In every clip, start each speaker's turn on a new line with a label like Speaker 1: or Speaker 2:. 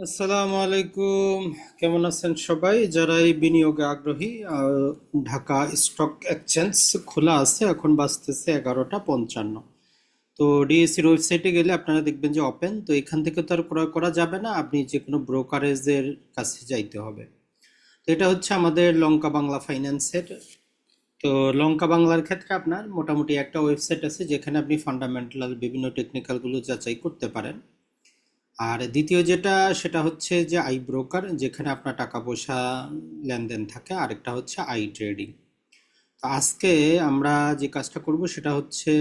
Speaker 1: আসসালামু আলাইকুম। কেমন আছেন সবাই? যারা এই বিনিয়োগে আগ্রহী, ঢাকা স্টক এক্সচেঞ্জ খোলা আছে, এখন বাজতেছে 11টা 55। তো ডিএসসির ওয়েবসাইটে গেলে আপনারা দেখবেন যে ওপেন। তো এখান থেকে তো আর ক্রয় করা যাবে না, আপনি যে কোনো ব্রোকারেজের কাছে যাইতে হবে। তো এটা হচ্ছে আমাদের লঙ্কা বাংলা ফাইন্যান্সের। তো লঙ্কা বাংলার ক্ষেত্রে আপনার মোটামুটি একটা ওয়েবসাইট আছে যেখানে আপনি ফান্ডামেন্টাল বিভিন্ন টেকনিক্যালগুলো যাচাই করতে পারেন। আর দ্বিতীয় যেটা, সেটা হচ্ছে যে আই ব্রোকার, যেখানে আপনার টাকা পয়সা লেনদেন থাকে। আরেকটা হচ্ছে আই ট্রেডিং। তো আজকে আমরা যে কাজটা করব সেটা হচ্ছে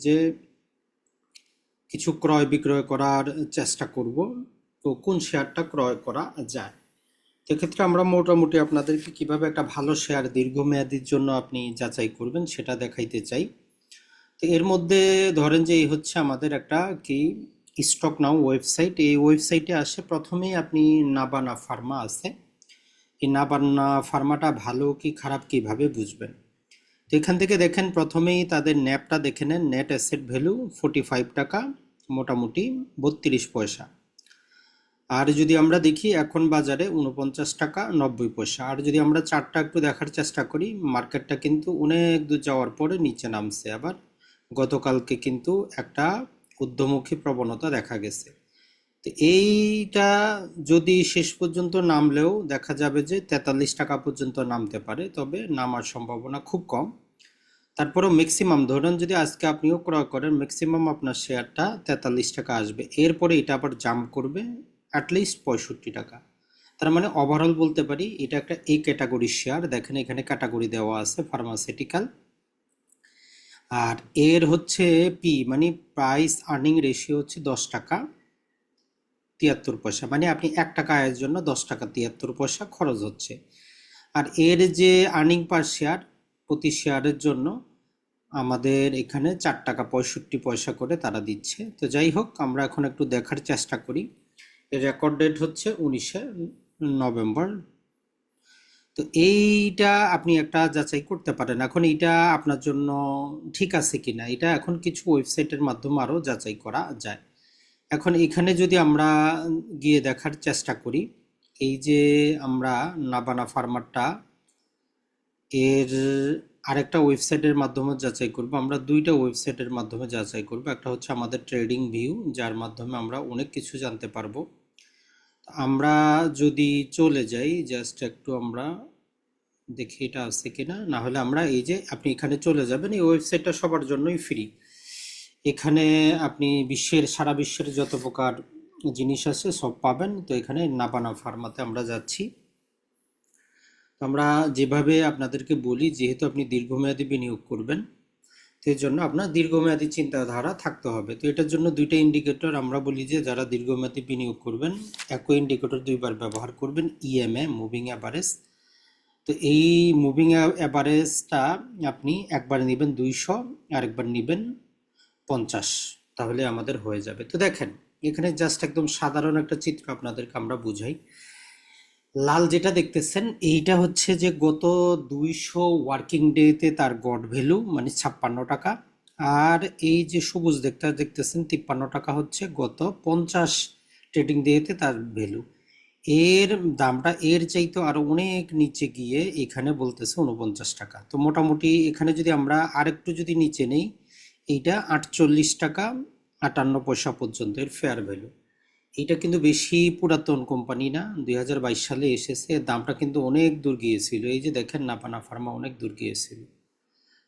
Speaker 1: যে কিছু ক্রয় বিক্রয় করার চেষ্টা করব। তো কোন শেয়ারটা ক্রয় করা যায়, সেক্ষেত্রে আমরা মোটামুটি আপনাদেরকে কিভাবে একটা ভালো শেয়ার দীর্ঘমেয়াদীর জন্য আপনি যাচাই করবেন সেটা দেখাইতে চাই। তো এর মধ্যে ধরেন যে এই হচ্ছে আমাদের একটা কি স্টক নাও ওয়েবসাইট। এই ওয়েবসাইটে আসে প্রথমেই আপনি নাবানা ফার্মা আছে। এই নাবানা ফার্মাটা ভালো কি খারাপ কিভাবে বুঝবেন? তো এখান থেকে দেখেন, প্রথমেই তাদের ন্যাপটা দেখে নেন। নেট অ্যাসেট ভ্যালু 45 টাকা, মোটামুটি 32 পয়সা। আর যদি আমরা দেখি এখন বাজারে 49 টাকা 90 পয়সা। আর যদি আমরা চারটা একটু দেখার চেষ্টা করি, মার্কেটটা কিন্তু অনেক দূর যাওয়ার পরে নিচে নামছে আবার। গতকালকে কিন্তু একটা ঊর্ধ্বমুখী প্রবণতা দেখা গেছে। তো এইটা যদি শেষ পর্যন্ত নামলেও দেখা যাবে যে 43 টাকা পর্যন্ত নামতে পারে, তবে নামার সম্ভাবনা খুব কম। তারপরেও ম্যাক্সিমাম ধরেন যদি আজকে আপনিও ক্রয় করেন, ম্যাক্সিমাম আপনার শেয়ারটা 43 টাকা আসবে। এরপরে এটা আবার জাম্প করবে অ্যাটলিস্ট 65 টাকা। তার মানে ওভারঅল বলতে পারি এটা একটা এ ক্যাটাগরির শেয়ার। দেখেন এখানে ক্যাটাগরি দেওয়া আছে ফার্মাসিউটিক্যাল। আর এর হচ্ছে পি মানে প্রাইস আর্নিং রেশিও হচ্ছে 10 টাকা 73 পয়সা। মানে আপনি 1 টাকা আয়ের জন্য 10 টাকা 73 পয়সা খরচ হচ্ছে। আর এর যে আর্নিং পার শেয়ার, প্রতি শেয়ারের জন্য আমাদের এখানে 4 টাকা 65 পয়সা করে তারা দিচ্ছে। তো যাই হোক, আমরা এখন একটু দেখার চেষ্টা করি। এর রেকর্ড ডেট হচ্ছে 19শে নভেম্বর। তো এইটা আপনি একটা যাচাই করতে পারেন। এখন এইটা আপনার জন্য ঠিক আছে কিনা, এটা এখন কিছু ওয়েবসাইটের মাধ্যমে আরও যাচাই করা যায়। এখন এখানে যদি আমরা গিয়ে দেখার চেষ্টা করি, এই যে আমরা নাবানা ফার্মারটা এর আরেকটা ওয়েবসাইটের মাধ্যমে যাচাই করব। আমরা দুইটা ওয়েবসাইটের মাধ্যমে যাচাই করব। একটা হচ্ছে আমাদের ট্রেডিং ভিউ, যার মাধ্যমে আমরা অনেক কিছু জানতে পারবো। আমরা যদি চলে যাই, জাস্ট একটু আমরা দেখি এটা আছে কিনা। না হলে আমরা এই যে আপনি এখানে চলে যাবেন, এই ওয়েবসাইটটা সবার জন্যই ফ্রি। এখানে আপনি সারা বিশ্বের যত প্রকার জিনিস আছে সব পাবেন। তো এখানে নাবানা ফার্মাতে আমরা যাচ্ছি। তো আমরা যেভাবে আপনাদেরকে বলি, যেহেতু আপনি দীর্ঘমেয়াদী বিনিয়োগ করবেন, তো এর জন্য আপনার দীর্ঘমেয়াদী চিন্তাধারা থাকতে হবে। তো এটার জন্য দুইটা ইন্ডিকেটর আমরা বলি যে যারা দীর্ঘমেয়াদী বিনিয়োগ করবেন, একই ইন্ডিকেটর দুইবার ব্যবহার করবেন। EMA, moving average. তো এই মুভিং অ্যাভারেজটা আপনি একবার নেবেন 200, আরেকবার নেবেন 50, তাহলে আমাদের হয়ে যাবে। তো দেখেন এখানে জাস্ট একদম সাধারণ একটা চিত্র আপনাদেরকে আমরা বুঝাই। লাল যেটা দেখতেছেন এইটা হচ্ছে যে গত 200 ওয়ার্কিং ডেতে তার গড ভ্যালু, মানে 56 টাকা। আর এই যে সবুজ দেখতেছেন 53 টাকা হচ্ছে গত 50 ট্রেডিং ডেতে তার ভ্যালু। এর দামটা এর চাইতে আরো অনেক নিচে গিয়ে এখানে বলতেছে 49 টাকা। তো মোটামুটি এখানে যদি আমরা আরেকটু যদি নিচে নেই, এইটা 48 টাকা 58 পয়সা পর্যন্ত এর ফেয়ার ভ্যালু। এটা কিন্তু বেশি পুরাতন কোম্পানি না, 2022 সালে এসেছে। এর দামটা কিন্তু অনেক দূর গিয়েছিল। এই যে দেখেন নাপানা ফার্মা অনেক দূর গিয়েছিল।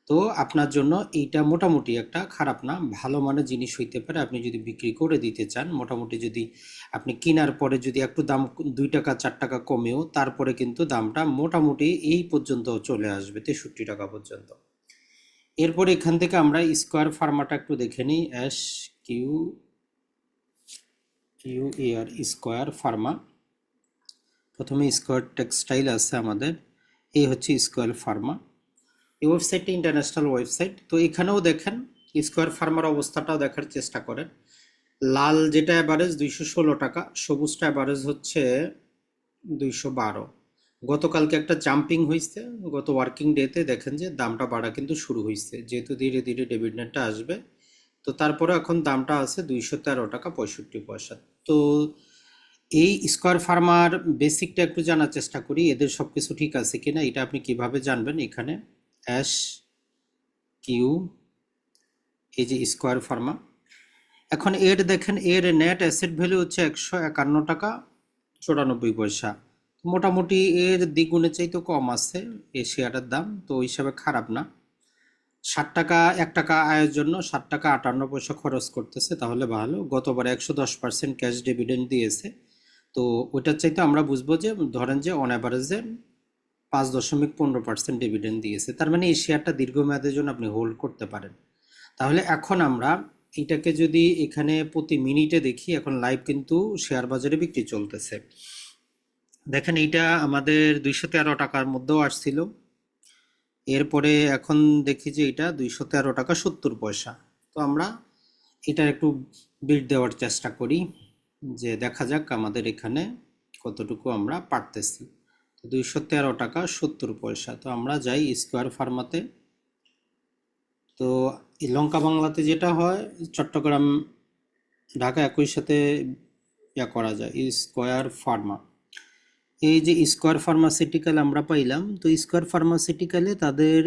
Speaker 1: তো আপনার জন্য এইটা মোটামুটি একটা খারাপ না, ভালো মানের জিনিস হইতে পারে। আপনি যদি বিক্রি করে দিতে চান, মোটামুটি যদি আপনি কেনার পরে যদি একটু দাম 2 টাকা 4 টাকা কমেও, তারপরে কিন্তু দামটা মোটামুটি এই পর্যন্ত চলে আসবে, 63 টাকা পর্যন্ত। এরপরে এখান থেকে আমরা স্কোয়ার ফার্মাটা একটু দেখে নিই। এস কিউ কিউ এর স্কোয়ার ফার্মা। প্রথমে স্কোয়ার টেক্সটাইল আছে আমাদের, এই হচ্ছে স্কোয়ার ফার্মা। এই ওয়েবসাইটটা ইন্টারন্যাশনাল ওয়েবসাইট। তো এখানেও দেখেন স্কোয়ার ফার্মার অবস্থাটাও দেখার চেষ্টা করেন। লাল যেটা অ্যাভারেজ 216 টাকা, সবুজটা অ্যাভারেজ হচ্ছে 212। গতকালকে একটা জাম্পিং হয়েছে, গত ওয়ার্কিং ডেতে দেখেন যে দামটা বাড়া কিন্তু শুরু হয়েছে, যেহেতু ধীরে ধীরে ডিভিডেন্ডটা আসবে। তো তারপরে এখন দামটা আছে 213 টাকা 65 পয়সা। তো এই স্কয়ার ফার্মার বেসিকটা একটু জানার চেষ্টা করি, এদের সবকিছু ঠিক আছে কিনা। এটা আপনি কিভাবে জানবেন? এখানে অ্যাশ কিউ, এই যে স্কয়ার ফার্মা। এখন এর দেখেন, এর নেট অ্যাসেট ভ্যালু হচ্ছে 151 টাকা 94 পয়সা। মোটামুটি এর দ্বিগুণের চাইতে কম আছে এই শেয়ারের দাম, তো ওই হিসাবে খারাপ না। 60 টাকা, 1 টাকা আয়ের জন্য 7 টাকা 58 পয়সা খরচ করতেছে, তাহলে ভালো। গতবার 110% ক্যাশ ডিভিডেন্ড দিয়েছে, তো ওইটার চাইতে আমরা বুঝবো যে ধরেন যে অন অ্যাভারেজে 5.15% ডিভিডেন্ড দিয়েছে, তার মানে এই শেয়ারটা দীর্ঘমেয়াদের জন্য আপনি হোল্ড করতে পারেন। তাহলে এখন আমরা এটাকে যদি এখানে প্রতি মিনিটে দেখি, এখন লাইভ কিন্তু শেয়ার বাজারে বিক্রি চলতেছে। দেখেন এইটা আমাদের 213 টাকার মধ্যেও আসছিল, এরপরে এখন দেখি যে এটা 213 টাকা 70 পয়সা। তো আমরা এটার একটু বিট দেওয়ার চেষ্টা করি, যে দেখা যাক আমাদের এখানে কতটুকু আমরা পারতেছি। 213 টাকা 70 পয়সা। তো আমরা যাই স্কয়ার ফার্মাতে। তো এই লঙ্কা বাংলাতে যেটা হয়, চট্টগ্রাম ঢাকা একই সাথে করা যায় স্কয়ার ফার্মা। এই যে স্কয়ার ফার্মাসিউটিক্যাল আমরা পাইলাম, তো স্কয়ার ফার্মাসিউটিক্যালে তাদের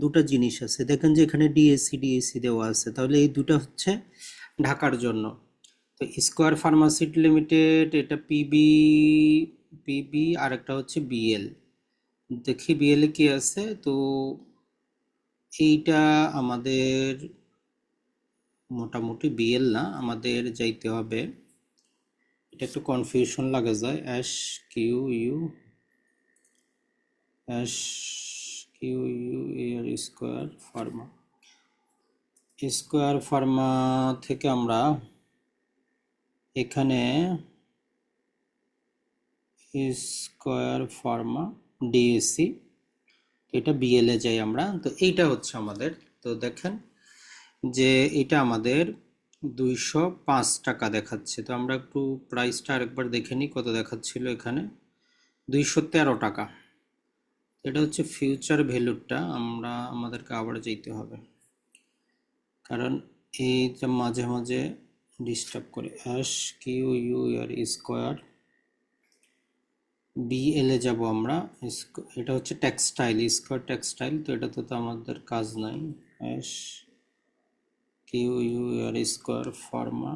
Speaker 1: দুটো জিনিস আছে। দেখেন যে এখানে ডিএসসি দেওয়া আছে, তাহলে এই দুটো হচ্ছে ঢাকার জন্য। তো স্কয়ার ফার্মাসিউট লিমিটেড, এটা পিবি আর একটা হচ্ছে বিএল। দেখি বিএল এ কি আছে। তো এইটা আমাদের মোটামুটি বিএল না, আমাদের যাইতে হবে, এটা একটু কনফিউশন লাগে যায়, এস কিউ ইউ এর স্কয়ার ফার্মা থেকে আমরা এখানে স্কয়ার ফার্মা ডিএসসি, এটা বিএল এ যাই আমরা। তো এইটা হচ্ছে আমাদের, তো দেখেন যে এটা আমাদের 205 টাকা দেখাচ্ছে। তো আমরা একটু প্রাইসটা আরেকবার দেখে নিই কত দেখাচ্ছিল এখানে, 213 টাকা। এটা হচ্ছে ফিউচার ভ্যালুটা, আমাদেরকে আবার যেতে হবে, কারণ এইটা মাঝে মাঝে ডিস্টার্ব করে। S Q U R square BL এ যাব আমরা। এটা হচ্ছে টেক্সটাইল, স্কয়ার টেক্সটাইল, তো এটাতে তো আমাদের কাজ নাই। S Q U R Square Pharma,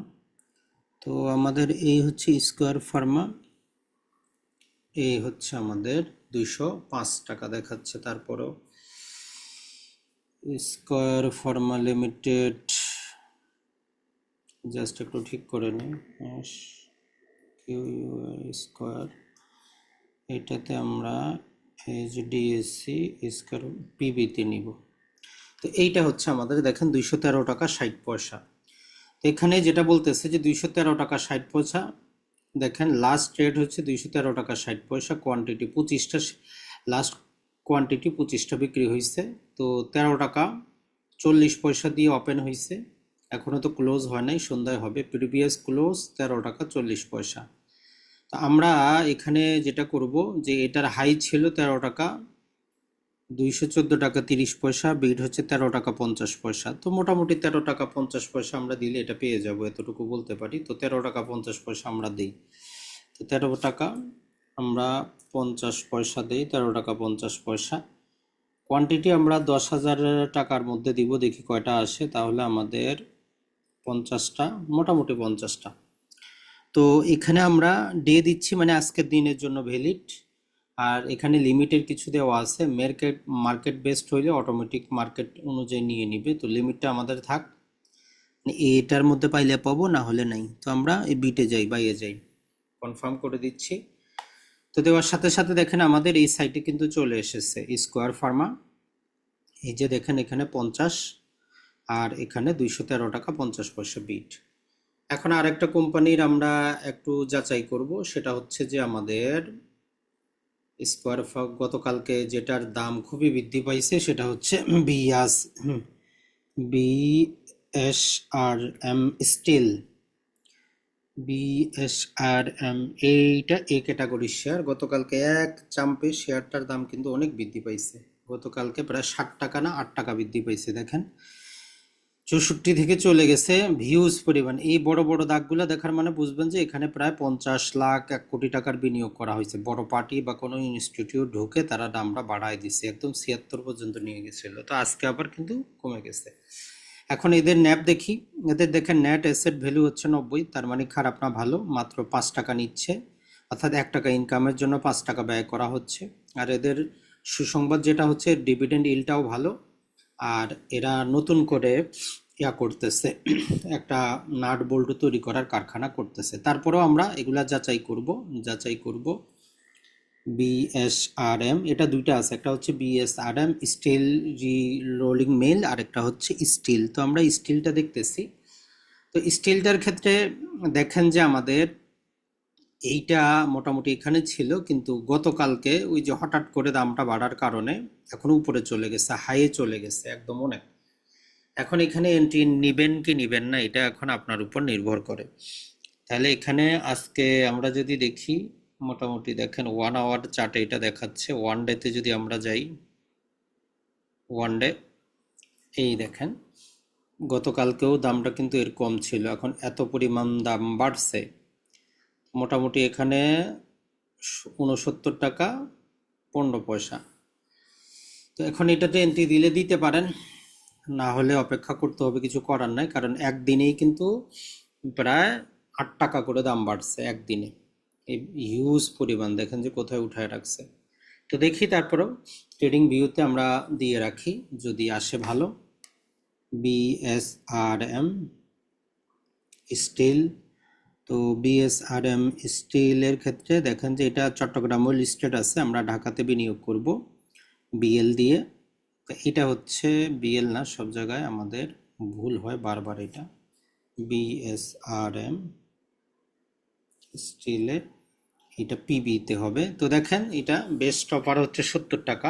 Speaker 1: তো আমাদের এই হচ্ছে স্কয়ার ফার্মা, এই হচ্ছে আমাদের 205 টাকা দেখাচ্ছে। তারপরও স্কয়ার ফার্মা লিমিটেড জাস্ট একটু ঠিক করে নিই, কিউ ইউ স্কয়ার, এটাতে আমরা এইচডিএসসি স্কয়ার পিবিতে নিব। তো এইটা হচ্ছে আমাদের দেখেন 213 টাকা 60 পয়সা। এখানে যেটা বলতেছে যে 213 টাকা 60 পয়সা, দেখেন লাস্ট রেট হচ্ছে 213 টাকা 60 পয়সা, কোয়ান্টিটি 25টা, লাস্ট কোয়ান্টিটি 25টা বিক্রি হয়েছে। তো 13 টাকা 40 পয়সা দিয়ে ওপেন হয়েছে, এখনও তো ক্লোজ হয় নাই, সন্ধ্যায় হবে। প্রিভিয়াস ক্লোজ 13 টাকা 40 পয়সা। তো আমরা এখানে যেটা করব যে এটার হাই ছিল 13 টাকা 214 টাকা 30 পয়সা, বিড হচ্ছে 13 টাকা 50 পয়সা। তো মোটামুটি 13 টাকা 50 পয়সা আমরা দিলে এটা পেয়ে যাব, এতটুকু বলতে পারি। তো 13 টাকা 50 পয়সা আমরা দিই, তো 13 টাকা 50 পয়সা দিই, 13 টাকা 50 পয়সা। কোয়ান্টিটি আমরা 10,000 টাকার মধ্যে দিব, দেখি কয়টা আসে। তাহলে আমাদের 50টা, মোটামুটি 50টা। তো এখানে আমরা ডে দিচ্ছি, মানে আজকের দিনের জন্য ভ্যালিড। আর এখানে লিমিটের কিছু দেওয়া আছে, মার্কেট বেসড হইলে অটোমেটিক মার্কেট অনুযায়ী নিয়ে নিবে। তো লিমিটটা আমাদের থাক, এটার মধ্যে পাইলে পাবো, না হলে নাই। তো আমরা এই বিটে যাই, বাইয়ে যাই, কনফার্ম করে দিচ্ছি। তো দেওয়ার সাথে সাথে দেখেন আমাদের এই সাইটে কিন্তু চলে এসেছে স্কয়ার ফার্মা। এই যে দেখেন এখানে 50 আর এখানে 213 টাকা 50 পয়সা বিট। এখন আরেকটা কোম্পানির আমরা একটু যাচাই করব, সেটা হচ্ছে যে আমাদের স্কয়ার গতকালকে যেটার দাম খুবই বৃদ্ধি পাইছে, সেটা হচ্ছে বিএসআরএম স্টিল। বিএসআরএম এইটা এ ক্যাটাগরির শেয়ার, গতকালকে এক চাম্পে শেয়ারটার দাম কিন্তু অনেক বৃদ্ধি পাইছে। গতকালকে প্রায় 60 টাকা না 8 টাকা বৃদ্ধি পাইছে। দেখেন 64 থেকে চলে গেছে ভিউজ পরিমাণ। এই বড় বড় দাগগুলো দেখার মানে বুঝবেন যে এখানে প্রায় 50 লাখ 1 কোটি টাকার বিনিয়োগ করা হয়েছে। বড় পার্টি বা কোনো ইনস্টিটিউট ঢুকে তারা দামটা বাড়ায় দিছে, একদম 76 পর্যন্ত নিয়ে গেছিল, তো আজকে আবার কিন্তু কমে গেছে। এখন এদের ন্যাপ দেখি। এদের দেখেন নেট অ্যাসেট ভ্যালু হচ্ছে 90, তার মানে খারাপ না ভালো, মাত্র 5 টাকা নিচ্ছে, অর্থাৎ 1 টাকা ইনকামের জন্য 5 টাকা ব্যয় করা হচ্ছে। আর এদের সুসংবাদ যেটা হচ্ছে ডিভিডেন্ড ইলটাও ভালো। আর এরা নতুন করে করতেছে, একটা নাট বোল্ট তৈরি করার কারখানা করতেছে। তারপরেও আমরা এগুলা যাচাই করব। বিএসআরএম, এটা দুইটা আছে, একটা হচ্ছে বিএসআরএম স্টিল রোলিং মিল, আর একটা হচ্ছে স্টিল। তো আমরা স্টিলটা দেখতেছি। তো স্টিলটার ক্ষেত্রে দেখেন যে আমাদের এইটা মোটামুটি এখানে ছিল, কিন্তু গতকালকে ওই যে হঠাৎ করে দামটা বাড়ার কারণে এখন উপরে চলে গেছে, হাইয়ে চলে গেছে একদম অনেক। এখন এখানে এন্ট্রি নিবেন কি নিবেন না এটা এখন আপনার উপর নির্ভর করে। তাহলে এখানে আজকে আমরা যদি দেখি, মোটামুটি দেখেন 1 আওয়ার চার্টে এটা দেখাচ্ছে। ওয়ান ডেতে যদি আমরা যাই, ওয়ান ডে, এই দেখেন গতকালকেও দামটা কিন্তু এর কম ছিল, এখন এত পরিমাণ দাম বাড়ছে। মোটামুটি এখানে 69 টাকা 15 পয়সা। তো এখন এটাতে এন্ট্রি দিলে দিতে পারেন, না হলে অপেক্ষা করতে হবে, কিছু করার নাই, কারণ একদিনেই কিন্তু প্রায় 8 টাকা করে দাম বাড়ছে একদিনে। এই হিউজ পরিমাণ দেখেন যে কোথায় উঠায় রাখছে। তো দেখি তারপরেও ট্রেডিং ভিউতে আমরা দিয়ে রাখি, যদি আসে ভালো। বিএসআরএম স্টিল, তো বিএসআরএম স্টিলের ক্ষেত্রে দেখেন যে এটা চট্টগ্রামও লিস্টেড আছে, আমরা ঢাকাতে বিনিয়োগ করব বিএল দিয়ে। তো এটা হচ্ছে বিএল না, সব জায়গায় আমাদের ভুল হয় বারবার, এটা বিএসআরএম স্টিলের, এটা পিবিতে হবে। তো দেখেন এটা বেস্ট অফার হচ্ছে 70 টাকা,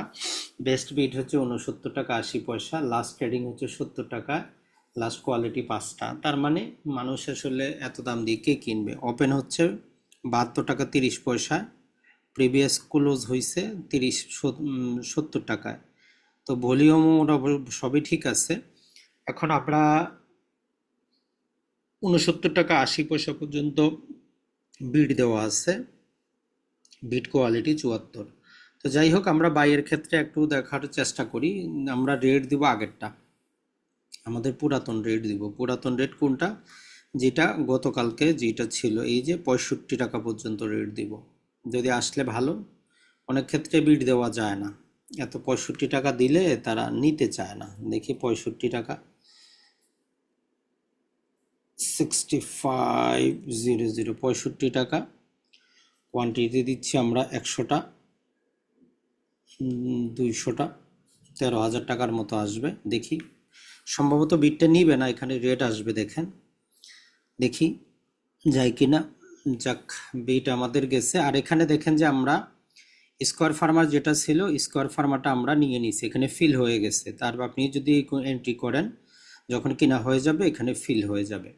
Speaker 1: বেস্ট বিড হচ্ছে 69 টাকা 80 পয়সা, লাস্ট ট্রেডিং হচ্ছে 70 টাকা, লাস্ট কোয়ালিটি 5টা। তার মানে মানুষ আসলে এত দাম দিয়ে কে কিনবে। ওপেন হচ্ছে 72 টাকা 30 পয়সা, প্রিভিয়াস ক্লোজ হয়েছে 70 টাকায়। তো ভলিউম সবই ঠিক আছে। এখন আমরা 69 টাকা 80 পয়সা পর্যন্ত বিড দেওয়া আছে, বিট কোয়ালিটি 74। তো যাই হোক, আমরা বাইয়ের ক্ষেত্রে একটু দেখার চেষ্টা করি। আমরা রেট দিব আগেরটা, আমাদের পুরাতন রেট দিব। পুরাতন রেট কোনটা, যেটা গতকালকে যেটা ছিল, এই যে 65 টাকা পর্যন্ত রেট দিব, যদি আসলে ভালো। অনেক ক্ষেত্রে বিট দেওয়া যায় না, এত 65 টাকা দিলে তারা নিতে চায় না। দেখি 65 টাকা 6500, 65 টাকা কোয়ান্টিটি দিচ্ছি আমরা 100টা, 200টা, 13,000 টাকার মতো আসবে। দেখি, সম্ভবত বিটটা নিবে না, এখানে রেট আসবে, দেখেন দেখি যায় কিনা। যাক, বিট আমাদের গেছে। আর এখানে দেখেন যে আমরা স্কোয়ার ফার্মার যেটা ছিল, স্কোয়ার ফার্মারটা আমরা নিয়ে নিছি, এখানে ফিল হয়ে গেছে। তার আপনি যদি এন্ট্রি করেন, যখন কিনা হয়ে যাবে এখানে ফিল হয়ে যাবে।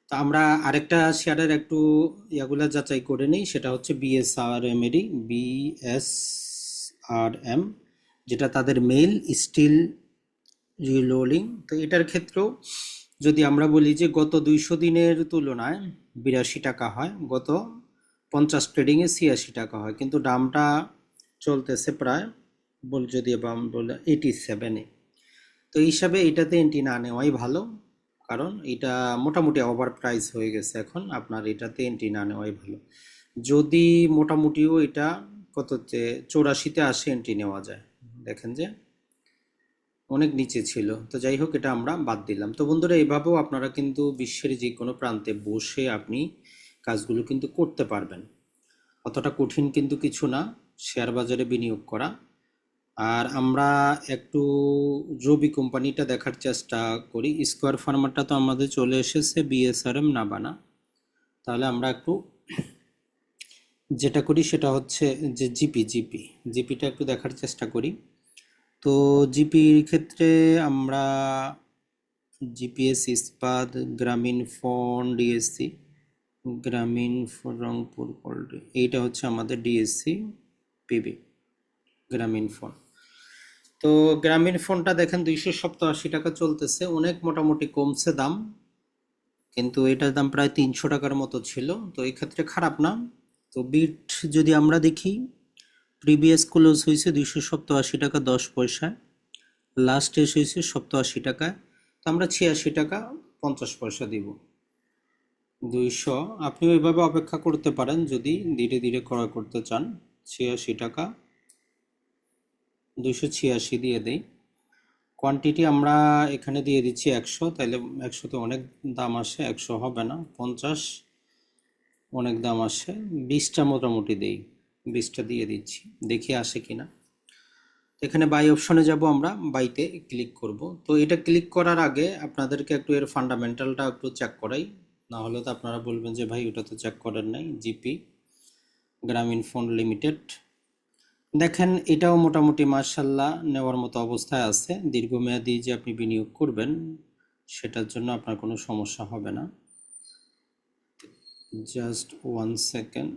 Speaker 1: তো আমরা আরেকটা শেয়ারের একটু ইয়াগুলা যাচাই করে নিই, সেটা হচ্ছে বিএসআরএম এরই, বিএসআরএম, যেটা তাদের মেইল স্টিল রিলোলিং। তো এটার ক্ষেত্রেও যদি আমরা বলি যে গত 200 দিনের তুলনায় 82 টাকা হয়, গত 50 ট্রেডিংয়ে 86 টাকা হয়, কিন্তু দামটা চলতেছে প্রায় যদি বলে 87-এ। তো এই হিসাবে এটাতে এন্ট্রি না নেওয়াই ভালো, কারণ এটা মোটামুটি ওভার প্রাইস হয়ে গেছে। এখন আপনার এটাতে এন্ট্রি না নেওয়াই ভালো। যদি মোটামুটিও এটা কততে 84-তে আসে এন্ট্রি নেওয়া যায়, দেখেন যে অনেক নিচে ছিল। তো যাই হোক, এটা আমরা বাদ দিলাম। তো বন্ধুরা, এইভাবেও আপনারা কিন্তু বিশ্বের যে কোনো প্রান্তে বসে আপনি কাজগুলো কিন্তু করতে পারবেন, অতটা কঠিন কিন্তু কিছু না শেয়ার বাজারে বিনিয়োগ করা। আর আমরা একটু রবি কোম্পানিটা দেখার চেষ্টা করি। স্কোয়ার ফার্মারটা তো আমাদের চলে এসেছে, বিএসআরএম না বানা। তাহলে আমরা একটু যেটা করি সেটা হচ্ছে যে জিপিটা একটু দেখার চেষ্টা করি। তো জিপির ক্ষেত্রে আমরা জিপিএস ইস্পাত, গ্রামীণ ফোন, ডিএসসি, গ্রামীণ রংপুর এইটা হচ্ছে আমাদের ডিএসসি পিবি, গ্রামীণ ফোন। তো গ্রামীণ ফোনটা দেখেন 287 টাকা চলতেছে, অনেক মোটামুটি কমছে দাম, কিন্তু এটার দাম প্রায় 300 টাকার মতো ছিল, তো এই ক্ষেত্রে খারাপ না। তো বিট যদি আমরা দেখি, প্রিভিয়াস ক্লোজ হয়েছে 287 টাকা 10 পয়সায়, লাস্ট এস হয়েছে 87 টাকায়। তো আমরা 86 টাকা 50 পয়সা দিব। 200, আপনি ওইভাবে অপেক্ষা করতে পারেন যদি ধীরে ধীরে ক্রয় করতে চান। 86 টাকা, 286 দিয়ে দেই। কোয়ান্টিটি আমরা এখানে দিয়ে দিচ্ছি 100, তাইলে 100তে অনেক দাম আসে, 100 হবে না, 50 অনেক দাম আসে, 20টা মোটামুটি দেই, 20টা দিয়ে দিচ্ছি, দেখি আসে কিনা। এখানে বাই অপশনে যাব, আমরা বাইতে ক্লিক করব। তো এটা ক্লিক করার আগে আপনাদেরকে একটু এর ফান্ডামেন্টালটা একটু চেক করাই, না হলে তো আপনারা বলবেন যে ভাই ওটা তো চেক করেন নাই। জিপি গ্রামীণ ফোন লিমিটেড, দেখেন এটাও মোটামুটি মার্শাল্লাহ নেওয়ার মতো অবস্থায় আছে। দীর্ঘমেয়াদী যে আপনি বিনিয়োগ করবেন সেটার জন্য আপনার কোনো সমস্যা হবে না। জাস্ট 1 সেকেন্ড,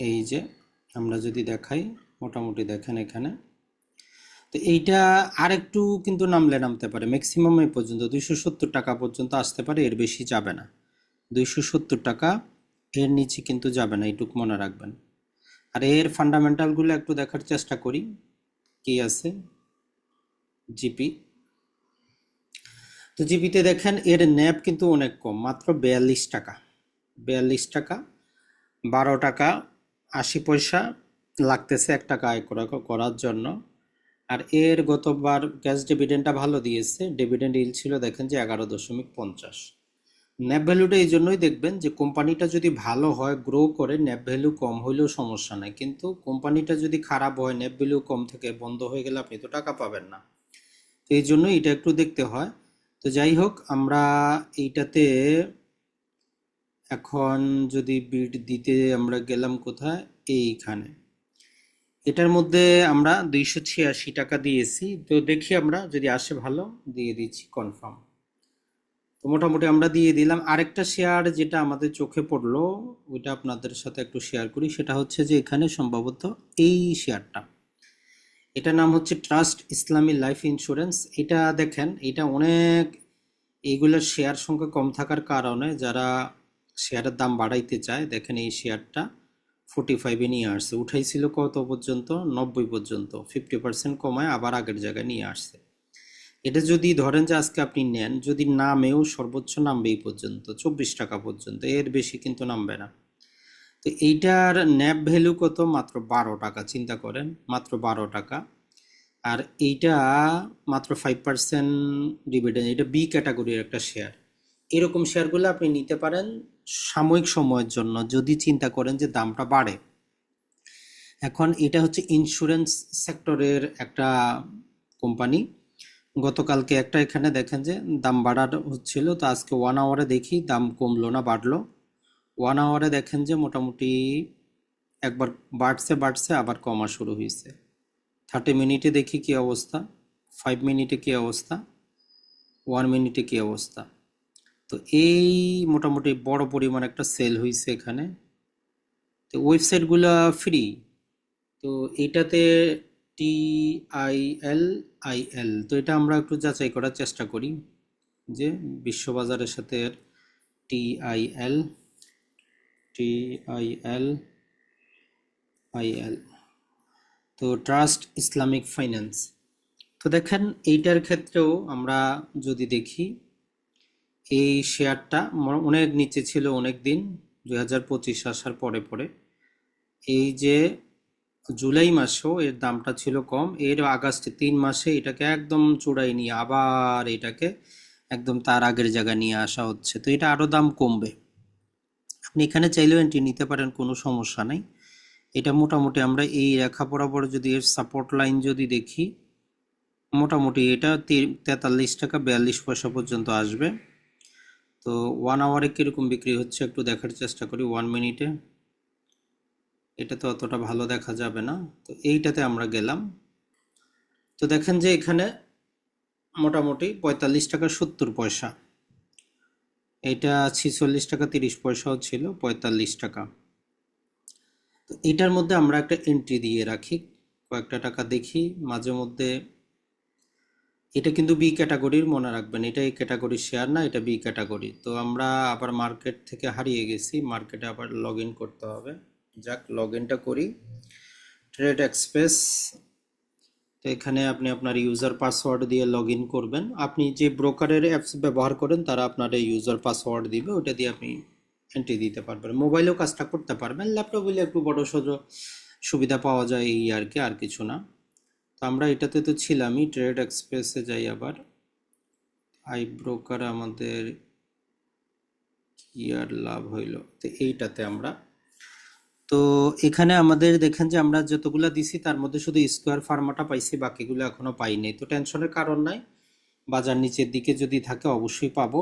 Speaker 1: এই যে আমরা যদি দেখাই, মোটামুটি দেখেন এখানে। তো এইটা আরেকটু কিন্তু নামতে পারে, ম্যাক্সিমাম এই পর্যন্ত 270 টাকা পর্যন্ত আসতে পারে, এর বেশি যাবে না। 270 টাকা, এর নিচে কিন্তু যাবে না, এইটুকু মনে রাখবেন। আর এর ফান্ডামেন্টালগুলো একটু দেখার চেষ্টা করি কি আছে। জিপি, তো জিপিতে দেখেন এর ন্যাপ কিন্তু অনেক কম, মাত্র 42 টাকা। 42 টাকা, 12 টাকা 80 পয়সা লাগতেছে 1 টাকা আয় করার জন্য। আর এর গতবার ক্যাশ ডিভিডেন্ডটা ভালো দিয়েছে, ডিভিডেন্ড ইল ছিল দেখেন যে 11.50। ন্যাপ ভ্যালুটা এই জন্যই দেখবেন যে কোম্পানিটা যদি ভালো হয়, গ্রো করে, ন্যাপ ভ্যালু কম হইলেও সমস্যা নাই, কিন্তু কোম্পানিটা যদি খারাপ হয়, ন্যাপ ভ্যালু কম থেকে বন্ধ হয়ে গেলে আপনি তো টাকা পাবেন না। তো এই জন্য এটা একটু দেখতে হয়। তো যাই হোক, আমরা এইটাতে এখন যদি বিড দিতে আমরা গেলাম কোথায়, এইখানে, এটার মধ্যে আমরা 286 টাকা দিয়েছি। তো দেখি আমরা যদি আসে ভালো, দিয়ে দিচ্ছি কনফার্ম। তো মোটামুটি আমরা দিয়ে দিলাম। আরেকটা শেয়ার যেটা আমাদের চোখে পড়লো, ওইটা আপনাদের সাথে একটু শেয়ার করি। সেটা হচ্ছে যে এখানে সম্ভবত এই শেয়ারটা, এটার নাম হচ্ছে ট্রাস্ট ইসলামী লাইফ ইন্স্যুরেন্স। এটা দেখেন, এটা অনেক, এইগুলোর শেয়ার সংখ্যা কম থাকার কারণে যারা শেয়ারের দাম বাড়াইতে চায়, দেখেন এই শেয়ারটা 45-এ নিয়ে আসছে, উঠাইছিল কত পর্যন্ত, 90 পর্যন্ত, 50% কমায় আবার আগের জায়গায় নিয়ে আসছে। এটা যদি ধরেন যে আজকে আপনি নেন, যদি নামেও সর্বোচ্চ নামবে এই পর্যন্ত 24 টাকা পর্যন্ত, এর বেশি কিন্তু নামবে না। তো এইটার ন্যাপ ভ্যালু কত, মাত্র 12 টাকা, চিন্তা করেন, মাত্র 12 টাকা। আর এইটা মাত্র 5% ডিভিডেন্ড, এটা বি ক্যাটাগরির একটা শেয়ার। এরকম শেয়ারগুলো আপনি নিতে পারেন সাময়িক সময়ের জন্য, যদি চিন্তা করেন যে দামটা বাড়ে। এখন এটা হচ্ছে ইন্স্যুরেন্স সেক্টরের একটা কোম্পানি। গতকালকে একটা এখানে দেখেন যে দাম বাড়ার হচ্ছিল, তো আজকে 1 আওয়ারে দেখি দাম কমলো না বাড়লো। 1 আওয়ারে দেখেন যে মোটামুটি একবার বাড়ছে বাড়ছে, আবার কমা শুরু হয়েছে। 30 মিনিটে দেখি কি অবস্থা, 5 মিনিটে কি অবস্থা, 1 মিনিটে কি অবস্থা। তো এই মোটামুটি বড় পরিমাণ একটা সেল হয়েছে এখানে। তো ওয়েবসাইটগুলো ফ্রি, তো এটাতে TILIL, তো এটা আমরা একটু যাচাই করার চেষ্টা করি যে বিশ্ববাজারের সাথে TIL TILIL, তো ট্রাস্ট ইসলামিক ফাইন্যান্স। তো দেখেন এইটার ক্ষেত্রেও আমরা যদি দেখি, এই শেয়ারটা অনেক নিচে ছিল অনেক দিন, 2025 আসার পরে পরে। এই যে জুলাই মাসেও এর দামটা ছিল কম, এর আগস্টে 3 মাসে এটাকে একদম চূড়ায় নিয়ে আবার এটাকে একদম তার আগের জায়গায় নিয়ে আসা হচ্ছে। তো এটা আরও দাম কমবে, আপনি এখানে চাইলেও এন্ট্রি নিতে পারেন, কোনো সমস্যা নাই। এটা মোটামুটি আমরা এই রেখা বরাবর যদি এর সাপোর্ট লাইন যদি দেখি, মোটামুটি এটা 43 টাকা 42 পয়সা পর্যন্ত আসবে। তো 1 আওয়ারে কীরকম বিক্রি হচ্ছে একটু দেখার চেষ্টা করি। 1 মিনিটে এটা তো অতটা ভালো দেখা যাবে না, তো এইটাতে আমরা গেলাম। তো দেখেন যে এখানে মোটামুটি 45 টাকা 70 পয়সা, এটা 46 টাকা 30 পয়সাও ছিল, 45 টাকা। তো এটার মধ্যে আমরা একটা এন্ট্রি দিয়ে রাখি, কয়েকটা টাকা দেখি মাঝে মধ্যে। এটা কিন্তু বি ক্যাটাগরির, মনে রাখবেন, এটা এই ক্যাটাগরির শেয়ার না, এটা বি ক্যাটাগরি। তো আমরা আবার মার্কেট থেকে হারিয়ে গেছি, মার্কেটে আবার লগ ইন করতে হবে। যাক, লগ ইনটা করি। ট্রেড এক্সপ্রেস, তো এখানে আপনি আপনার ইউজার পাসওয়ার্ড দিয়ে লগ ইন করবেন। আপনি যে ব্রোকারের অ্যাপস ব্যবহার করেন তারা আপনার এই ইউজার পাসওয়ার্ড দিবে, ওটা দিয়ে আপনি এন্ট্রি দিতে পারবেন। মোবাইলেও কাজটা করতে পারবেন, ল্যাপটপ হলে একটু বড় সড়ো সুবিধা পাওয়া যায় এই আর কি, আর কিছু না। তো আমরা এটাতে তো ছিলামই। ট্রেড এক্সপ্রেসে যাই আবার। আই ব্রোকার আমাদের কি আর লাভ হইল, তো এইটাতে আমরা, তো এখানে আমাদের দেখেন যে আমরা যতগুলা দিছি তার মধ্যে শুধু স্কোয়ার ফার্মাটা পাইছি, বাকিগুলো এখনো পাইনি। তো টেনশনের কারণ নাই, বাজার নিচের দিকে যদি থাকে অবশ্যই পাবো।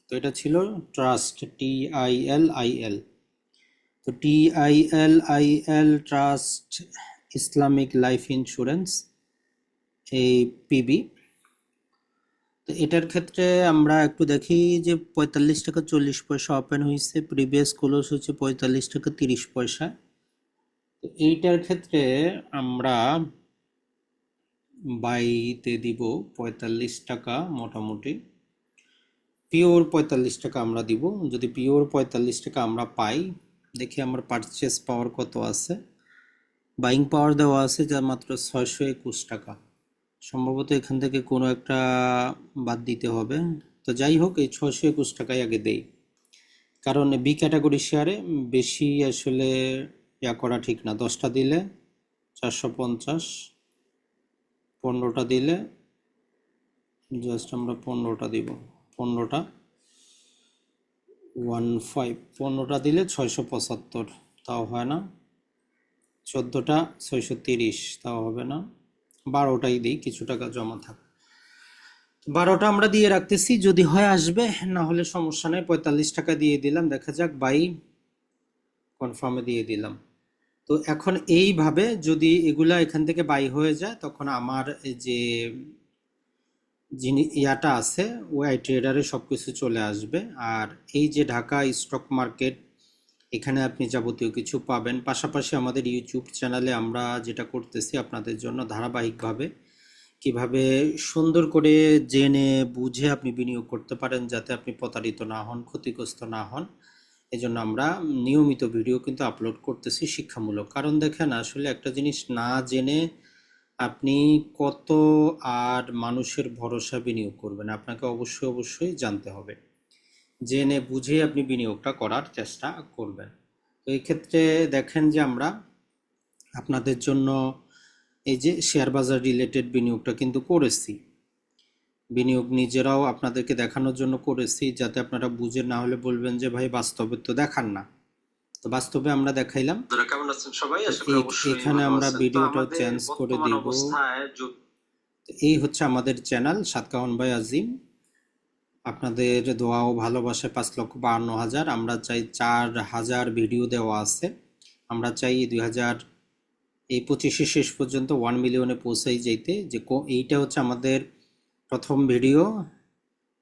Speaker 1: তো এটা ছিল ট্রাস্ট, TILIL। তো TILIL trust Islamic life insurance, এই পিবি। তো এটার ক্ষেত্রে আমরা একটু দেখি যে 45 টাকা 40 পয়সা ওপেন হয়েছে, প্রিভিয়াস ক্লোজ হচ্ছে 45 টাকা 30 পয়সা। তো এইটার ক্ষেত্রে আমরা বাইতে দিব 45 টাকা, মোটামুটি পিওর 45 টাকা আমরা দিব। যদি পিওর 45 টাকা আমরা পাই, দেখি আমার পারচেস পাওয়ার কত আছে। বাইং পাওয়ার দেওয়া আছে যা মাত্র 621 টাকা। সম্ভবত এখান থেকে কোনো একটা বাদ দিতে হবে। তো যাই হোক, এই 621 টাকায় আগে দেই, কারণ বি ক্যাটাগরি শেয়ারে বেশি আসলে ইয়া করা ঠিক না। 10টা দিলে 450, 15টা দিলে জাস্ট আমরা 15টা দিব, 15টা 15, 15টা দিলে 675, তাও হয় না। 14টা 630, তাও হবে না। 12টাই দিই, কিছু টাকা জমা থাক। 12টা আমরা দিয়ে রাখতেছি, যদি হয় আসবে, না হলে সমস্যা নেই। 45 টাকা দিয়ে দিলাম, দেখা যাক। বাই কনফার্মে দিয়ে দিলাম। তো এখন এইভাবে যদি এগুলা এখান থেকে বাই হয়ে যায়, তখন আমার যে যিনি ইয়াটা আছে ওই ট্রেডারে সব কিছু চলে আসবে। আর এই যে ঢাকা স্টক মার্কেট, এখানে আপনি যাবতীয় কিছু পাবেন। পাশাপাশি আমাদের ইউটিউব চ্যানেলে আমরা যেটা করতেছি আপনাদের জন্য ধারাবাহিকভাবে, কিভাবে সুন্দর করে জেনে বুঝে আপনি বিনিয়োগ করতে পারেন, যাতে আপনি প্রতারিত না হন, ক্ষতিগ্রস্ত না হন। এজন্য আমরা নিয়মিত ভিডিও কিন্তু আপলোড করতেছি শিক্ষামূলক। কারণ দেখেন, আসলে একটা জিনিস না জেনে আপনি কত আর মানুষের ভরসা বিনিয়োগ করবেন, আপনাকে অবশ্যই অবশ্যই জানতে হবে। জেনে বুঝে আপনি বিনিয়োগটা করার চেষ্টা করবেন। তো এই ক্ষেত্রে দেখেন যে আমরা আপনাদের জন্য এই যে শেয়ার বাজার রিলেটেড বিনিয়োগটা কিন্তু করেছি। বিনিয়োগ নিজেরাও আপনাদেরকে দেখানোর জন্য করেছি, যাতে আপনারা বুঝে, না হলে বলবেন যে ভাই বাস্তবে তো দেখান না। তো বাস্তবে আমরা দেখাইলাম। কেমন আছেন সবাই? এখানে আমরা ভিডিওটা চেঞ্জ করে দিব। এই হচ্ছে আমাদের চ্যানেল সাতকাহন ভাই আজিম। আপনাদের দোয়া ও ভালোবাসায় 5,52,000। আমরা চাই 4,000 ভিডিও দেওয়া আছে। আমরা চাই 2025 শেষ পর্যন্ত 1 মিলিয়নে পৌঁছাই যেতে। যে এইটা হচ্ছে আমাদের প্রথম ভিডিও,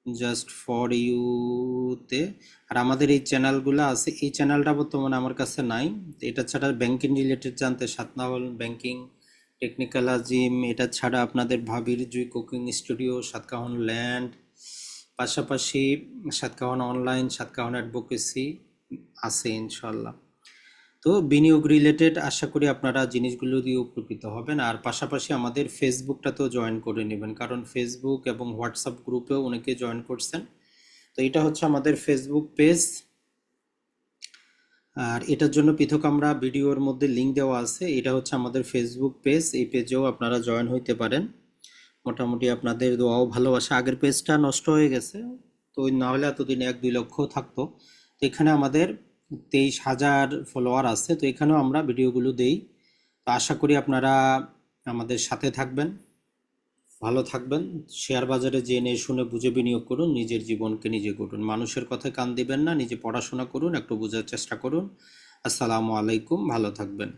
Speaker 1: জাস্ট ফর ইউতে। আর আমাদের এই চ্যানেলগুলো আছে, এই চ্যানেলটা বর্তমানে আমার কাছে নাই। এটা ছাড়া ব্যাংকিং রিলেটেড জানতে সাতকাহন ব্যাংকিং, টেকনিক্যাল আজিম, এটা ছাড়া আপনাদের ভাবির জুই কুকিং স্টুডিও, সাতকাহন ল্যান্ড, পাশাপাশি সাতকাহন অনলাইন, সাতকাহন অ্যাডভোকেসি আছে ইনশাল্লাহ। তো বিনিয়োগ রিলেটেড আশা করি আপনারা জিনিসগুলো দিয়ে উপকৃত হবেন। আর পাশাপাশি আমাদের ফেসবুকটাতেও জয়েন করে নেবেন, কারণ ফেসবুক এবং হোয়াটসঅ্যাপ গ্রুপেও অনেকে জয়েন করছেন। তো এটা হচ্ছে আমাদের ফেসবুক পেজ, আর এটার জন্য পৃথক আমরা ভিডিওর মধ্যে লিঙ্ক দেওয়া আছে। এটা হচ্ছে আমাদের ফেসবুক পেজ, এই পেজেও আপনারা জয়েন হইতে পারেন। মোটামুটি আপনাদের দোয়াও ভালোবাসা। আগের পেজটা নষ্ট হয়ে গেছে, তো না হলে এতদিন 1-2 লক্ষ থাকতো। তো এখানে আমাদের 23,000 ফলোয়ার আছে। তো এখানেও আমরা ভিডিওগুলো দেই। তো আশা করি আপনারা আমাদের সাথে থাকবেন, ভালো থাকবেন। শেয়ার বাজারে জেনে শুনে বুঝে বিনিয়োগ করুন, নিজের জীবনকে নিজে গড়ুন। মানুষের কথায় কান দিবেন না, নিজে পড়াশোনা করুন, একটু বোঝার চেষ্টা করুন। আসসালামু আলাইকুম, ভালো থাকবেন।